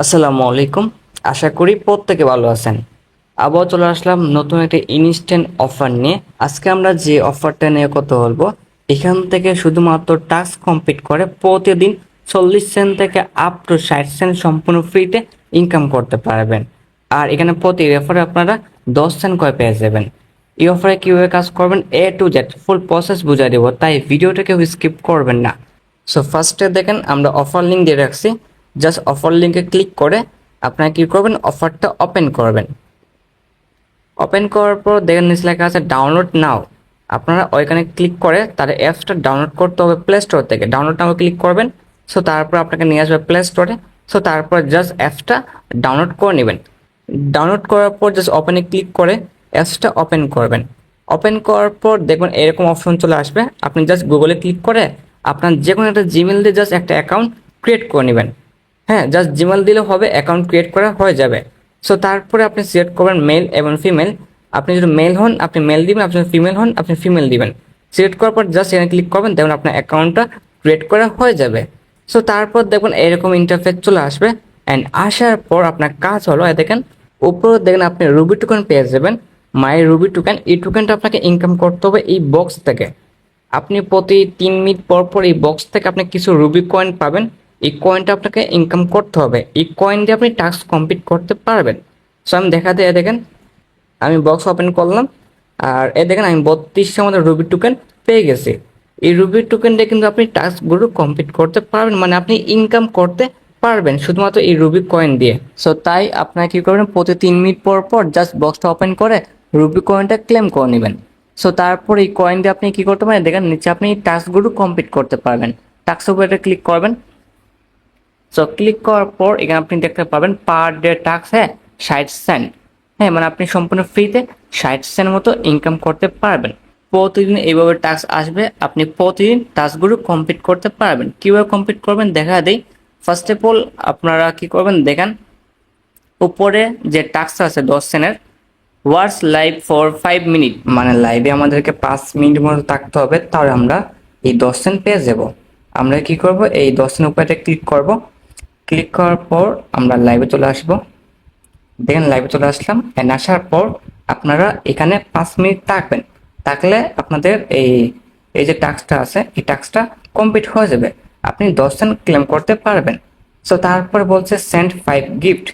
আসসালামু আলাইকুম। আশা করি প্রত্যেকে ভালো আছেন। আবার চলে আসলাম নতুন একটা ইনস্ট্যান্ট অফার নিয়ে। আজকে আমরা যে অফারটা নিয়ে কথা বলবো, এখান থেকে শুধুমাত্র টাস্ক কমপ্লিট করে প্রতিদিন 40 সেন্ট থেকে আপ টু 60 সেন্ট সম্পূর্ণ ফ্রিতে ইনকাম করতে পারবেন। আর এখানে প্রতি রেফারে আপনারা 10 সেন্ট করে পেয়ে যাবেন। এই অফারে কীভাবে কাজ করবেন এ টু জেড ফুল প্রসেস বুঝিয়ে দেবো, তাই ভিডিওটা কেউ স্কিপ করবেন না। সো ফার্স্টে দেখেন আমরা অফার লিঙ্ক দিয়ে রাখছি। জাস্ট অফার লিঙ্কে ক্লিক করে আপনারা কি করবেন, অফারটা ওপেন করবেন। ওপেন করার পর দেখেন নিচে লেখা আছে ডাউনলোড নাও। আপনারা ওইখানে ক্লিক করে তার অ্যাপসটা ডাউনলোড করতে হবে প্লে স্টোর থেকে। ডাউনলোড নাও ক্লিক করবেন। সো তারপর আপনাকে নিয়ে আসবে প্লে স্টোরে। সো তারপর জাস্ট অ্যাপসটা ডাউনলোড করে নেবেন। ডাউনলোড করার পর জাস্ট ওপেনে ক্লিক করে অ্যাপসটা ওপেন করবেন। ওপেন করার পর দেখবেন এরকম অপশন চলে আসবে। আপনি জাস্ট গুগলে ক্লিক করে আপনার যে কোনো একটা জিমেল দিয়ে জাস্ট একটা অ্যাকাউন্ট ক্রিয়েট করে নেবেন। হ্যাঁ, জাস্ট জিমেল দিলে হবে, অ্যাকাউন্ট ক্রিয়েট করা হয়ে যাবে। সো তারপরে আপনি সিলেক্ট করবেন মেল এবং ফিমেল। আপনি যদি মেল হন আপনি মেল দিবেন, আপনি ফিমেল হন আপনি ফিমেল দিবেন। সিলেক্ট করার পর জাস্ট এখানে ক্লিক করবেন, দেখুন আপনার অ্যাকাউন্টটা ক্রিয়েট করা হয়ে যাবে। সো তারপর দেখুন এরকম ইন্টারফেস চলে আসবে। অ্যান্ড আসার পর আপনার কাজ হলো দেখেন উপরে দেখেন আপনি রুবি টোকেন পেয়ে যাবেন। মাই রুবি টোকেন, এই টোকেনটা আপনাকে ইনকাম করতে হবে এই বক্স থেকে। আপনি প্রতি 3 মিনিট পর পর এই বক্স থেকে আপনি কিছু রুবি কয়েন পাবেন। এই কয়েনটা আপনাকে ইনকাম করতে হবে, এই কয়েন দিয়ে আপনি টাস্ক কমপ্লিট করতে পারবেন। সো আমি দেখা দিয়ে দেখেন আমি বক্স ওপেন করলাম, আর দেখেন আমি 32টার মতো রুবি টোকেন পেয়ে গেছি। এই রুবি টোকেন দিয়ে কিন্তু আপনি টাস্কগুলো কমপ্লিট করতে পারবেন, মানে আপনি ইনকাম করতে পারবেন শুধুমাত্র এই রুবি কয়েন দিয়ে। সো তাই আপনারা কি করবেন, প্রতি 3 মিনিট পর পর জাস্ট বক্সটা ওপেন করে রুবি কয়েনটা ক্লেম করে নেবেন। সো তারপর এই কয়েন দিয়ে আপনি কি করতে পারেন, দেখেন নিচে আপনি টাস্কগুলো কমপ্লিট করতে পারবেন। টাস্কের উপরে ক্লিক করবেন। সো ক্লিক করার পর এখানে আপনি দেখতে পাবেন পার ডে টাস্ক, হ্যাঁ 60 সেন্ট। হ্যাঁ, মানে আপনি সম্পূর্ণ ফ্রিতে 60 সেন্ট মতো ইনকাম করতে পারবেন। প্রতিদিন এইভাবে টাস্ক আসবে, আপনি প্রতিদিন টাস্কগুলো কমপ্লিট করতে পারবেন। কীভাবে কমপ্লিট করবেন দেখা দেই। ফার্স্ট অফ অল আপনারা কি করবেন দেখেন উপরে যে টাস্ক আছে 10 সেন্টের, ওয়ার্স লাইভ ফর 5 মিনিট, মানে লাইভে আমাদেরকে 5 মিনিট মতো থাকতে হবে, তাহলে আমরা এই 10 সেন্ট পেয়ে যাব। আমরা কি করব, এই 10 সেন্ট উপরে ক্লিক করব। ক্লিক করার পর আমরা লাইভে চলে আসব। দেখেন লাইভে চলে আসলাম। অ্যান্ড আসার পর আপনারা এখানে 5 মিনিট থাকবেন। থাকলে আপনাদের এই এই যে টাস্কটা আছে এই টাস্কটা কমপ্লিট হয়ে যাবে, আপনি 10 সেন্ট ক্লেম করতে পারবেন। সো তারপর বলছে সেন্ড 5 গিফট,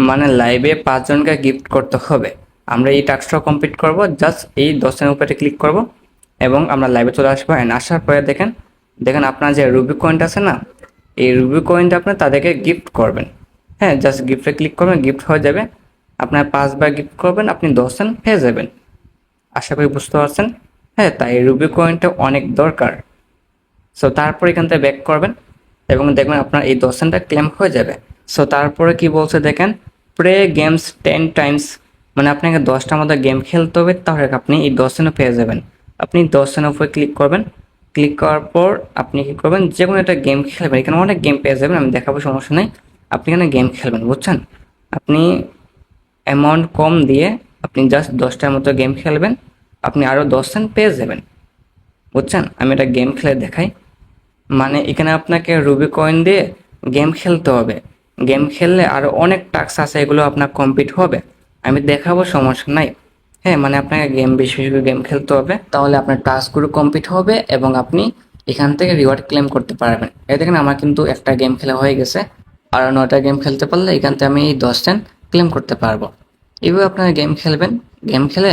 মানে লাইভে 5 জনকে গিফট করতে হবে। আমরা এই টাস্কটা কমপ্লিট করব, জাস্ট এই 10 সেন্ট উপরে ক্লিক করব এবং আমরা লাইভে চলে আসবো। অ্যান্ড আসার পরে দেখেন দেখেন আপনার যে রুবি কয়েনটা আছে না, এই রুবি কয়েনটা আপনি তাদেরকে গিফট করবেন। হ্যাঁ, জাস্ট গিফটে ক্লিক করবেন, গিফট হয়ে যাবে। আপনার 5 বার গিফট করবেন, আপনি 10 সেন্ট পেয়ে যাবেন। আশা করি বুঝতে পারছেন। হ্যাঁ, তাই রুবি কয়েনটা অনেক দরকার। সো তারপর এখান থেকে ব্যাক করবেন এবং দেখবেন আপনার এই 10 সেন্টটা ক্লেম হয়ে যাবে। সো তারপরে কি বলছে দেখেন, প্লে গেমস 10 টাইমস, মানে আপনাকে 10টার মতো গেম খেলতে হবে, তাহলে আপনি এই 10 সেন্টও পেয়ে যাবেন। আপনি 10 সেন্টের উপরে ক্লিক করবেন। ক্লিক করার পর আপনি কি করবেন, যে কোনো একটা গেম খেলবেন। এখানে অনেক গেম পেয়ে যাবেন, আমি দেখাবো, সমস্যা নেই। আপনি এখানে গেম খেলবেন, বুঝছেন। আপনি অ্যামাউন্ট কম দিয়ে আপনি জাস্ট 10টার মতো গেম খেলবেন, আপনি আরও 10 সেন্ট পেয়ে যাবেন, বুঝছেন। আমি একটা গেম খেলে দেখাই। মানে এখানে আপনাকে রুবি কয়েন দিয়ে গেম খেলতে হবে। গেম খেললে আরও অনেক টাস্ক আছে, এগুলো আপনার কমপ্লিট হবে। আমি দেখাবো, সমস্যা নাই। হ্যাঁ, মানে আপনাকে গেম বেশি বেশি গেম খেলতে হবে, তাহলে আপনার টাস্কগুলো কমপ্লিট হবে এবং আপনি এখান থেকে রিওয়ার্ড ক্লেম করতে পারবেন। এই দেখেন আমার কিন্তু একটা গেম খেলা হয়ে গেছে, আর 9টা গেম খেলতে পারলে এখান থেকে আমি 10 সেন্ট ক্লেম করতে পারবো। এইভাবে আপনারা গেম খেলবেন, গেম খেলে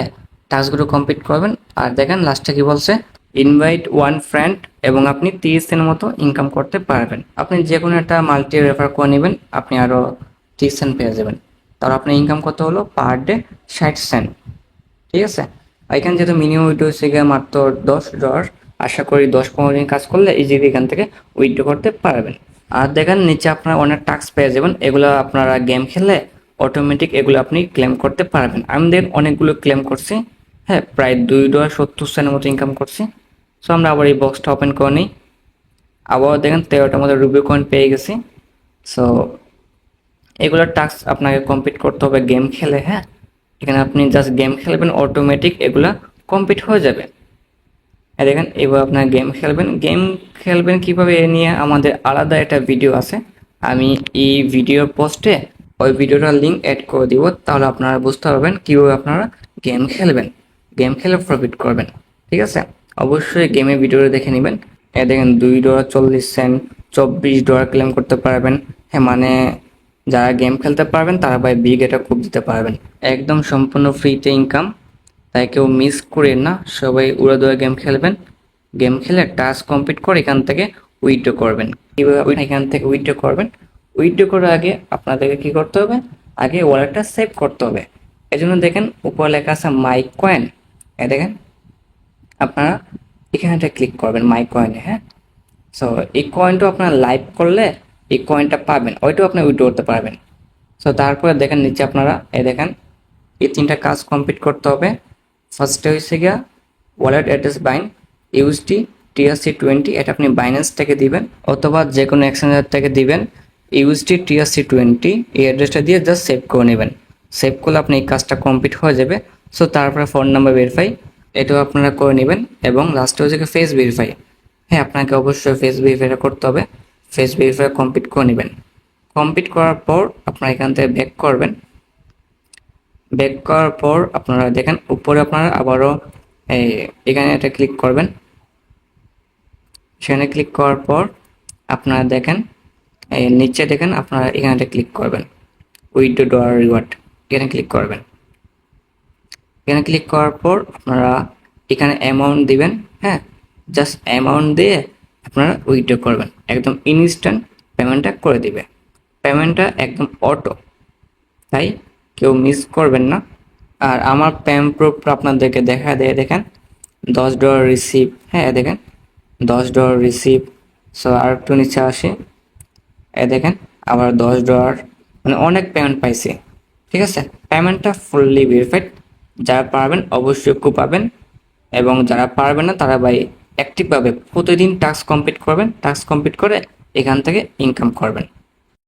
টাস্কগুলো কমপ্লিট করবেন। আর দেখেন লাস্টে কি বলছে, ইনভাইট ওয়ান ফ্রেন্ড, এবং আপনি 30 সেন্ট মতো ইনকাম করতে পারবেন। আপনি যে কোনো একটা মাল্টি রেফার করে নেবেন, আপনি আরও 30 সেন্ট পেয়ে যাবেন। তাহলে আপনার ইনকাম কত হলো, পার ডে 60 সেন্ট। ঠিক আছে। আর এখানে যেহেতু মিনিমাম উইড্রো হচ্ছে গিয়ে মাত্র $10, আশা করি 10-15 দিন কাজ করলে ইজিলি এখান থেকে উইথড্র করতে পারবেন। আর দেখেন নিচে আপনারা অনেক টাস্ক পেয়ে যাবেন, এগুলো আপনারা গেম খেললে অটোমেটিক এগুলো আপনি ক্লেম করতে পারবেন। আমি দেখেন অনেকগুলো ক্লেম করছি। হ্যাঁ, প্রায় $2.70 মতো ইনকাম করছি। সো আমরা আবার এই বক্সটা ওপেন করে নিই। আবার দেখেন 13টার মতো রুবি কয়েন পেয়ে গেছি। সো এগুলোর টাস্ক আপনাকে কমপ্লিট করতে হবে গেম খেলে। হ্যাঁ, এখানে আপনি জাস্ট গেম খেলবেন, অটোমেটিক এগুলা কমপ্লিট হয়ে যাবে। দেখেন এবার আপনার গেম খেলবেন। গেম খেলবেন কীভাবে এ নিয়ে আমাদের আলাদা একটা ভিডিও আছে, আমি এই ভিডিওর পোস্টে ওই ভিডিওটার লিঙ্ক অ্যাড করে দিব, তাহলে আপনারা বুঝতে পারবেন কীভাবে আপনারা গেম খেলবেন, গেম খেলে প্রফিট করবেন। ঠিক আছে, অবশ্যই গেমের ভিডিওটা দেখে নেবেন। দেখেন $2.40, $24 ক্লেম করতে পারবেন। হ্যাঁ, মানে যারা গেম খেলতে পারবেন তারা ভাই বিগ এটা খুব দিতে পারবেন, একদম সম্পূর্ণ ফ্রিতে ইনকাম। তাই কেউ মিস করেন না, সবাই উড়াদুড়া গেম খেলবেন। গেম খেলে টাস্ক কমপ্লিট করে এখান থেকে উইথড্র করবেন। কীভাবে এখান থেকে উইথড্র করবেন? উইথড্র করার আগে আপনাদেরকে কি করতে হবে? আগে ওয়ালেটটা সেভ করতে হবে। এই জন্য দেখেন উপরে লেখা আছে মাই কয়েন। দেখেন আপনারা এখানে ক্লিক করবেন মাই কয়েনে। হ্যাঁ, সো এই কয়েনটা আপনারা লাইভ করলে এই কয়েনটা পাবেন, ওইটাও আপনি উইথড্র করতে পারবেন। সো তারপরে দেখেন নিচে আপনারা দেখেন এই 3টা কাজ কমপ্লিট করতে হবে। ফার্স্টে হয়েছে গিয়া ওয়ালেট অ্যাড্রেস বাইন ইউএসডি TRC20, এটা আপনি বাইন্যান্স থেকে দিবেন অথবা যে কোনো এক্সচেঞ্জার থেকে দিবেন। ইউএসডি TRC20 এই অ্যাড্রেসটা দিয়ে জাস্ট সেভ করে নেবেন। সেভ করলে আপনি এই কাজটা কমপ্লিট হয়ে যাবে। সো তারপরে ফোন নাম্বার ভেরিফাই এটাও আপনারা করে নেবেন এবং লাস্টে হচ্ছে ফেস ভেরিফাই। হ্যাঁ, আপনাকে অবশ্যই ফেস ভেরিফাইটা করতে হবে। ফেস ভেরিফাই কমপ্লিট করে নেবেন। কমপ্লিট করার পর আপনারা এখান থেকে ব্যাক করবেন। ব্যাক করার পর আপনারা দেখেন উপরে আপনারা আবারও এখানে এটা ক্লিক করবেন। সেখানে ক্লিক করার পর আপনারা দেখেন নিচে দেখেন আপনারা এখানে ক্লিক করবেন উইথড্র ডলার রিওয়ার্ড, এখানে ক্লিক করবেন। এখানে ক্লিক করার পর আপনারা এখানে অ্যামাউন্ট দিবেন। হ্যাঁ, জাস্ট অ্যামাউন্ট দিয়ে আপনারা উইথড্র করবেন, একদম ইনস্ট্যান্ট পেমেন্টটা করে দিবে। পেমেন্টটা একদম অটো, তাই কেউ মিস করবেন না। আর আমার পেমেন্ট প্রুফ আপনাদেরকে দেখা দেয়, দেখেন $10 রিসিভ। হ্যাঁ, দেখেন $10 রিসিভ। সো আর একটু নিচে আসি, দেখেন আবার $10, মানে অনেক পেমেন্ট পাইছি। ঠিক আছে, পেমেন্টটা ফুললি ভেরিফাইড। যারা পারবেন অবশ্যই পাবেন এবং যারা পারবেন না তারা ভাই অ্যাক্টিভভাবে প্রতিদিন টাস্ক কমপ্লিট করবেন। টাস্ক কমপ্লিট করে এখান থেকে ইনকাম করবেন।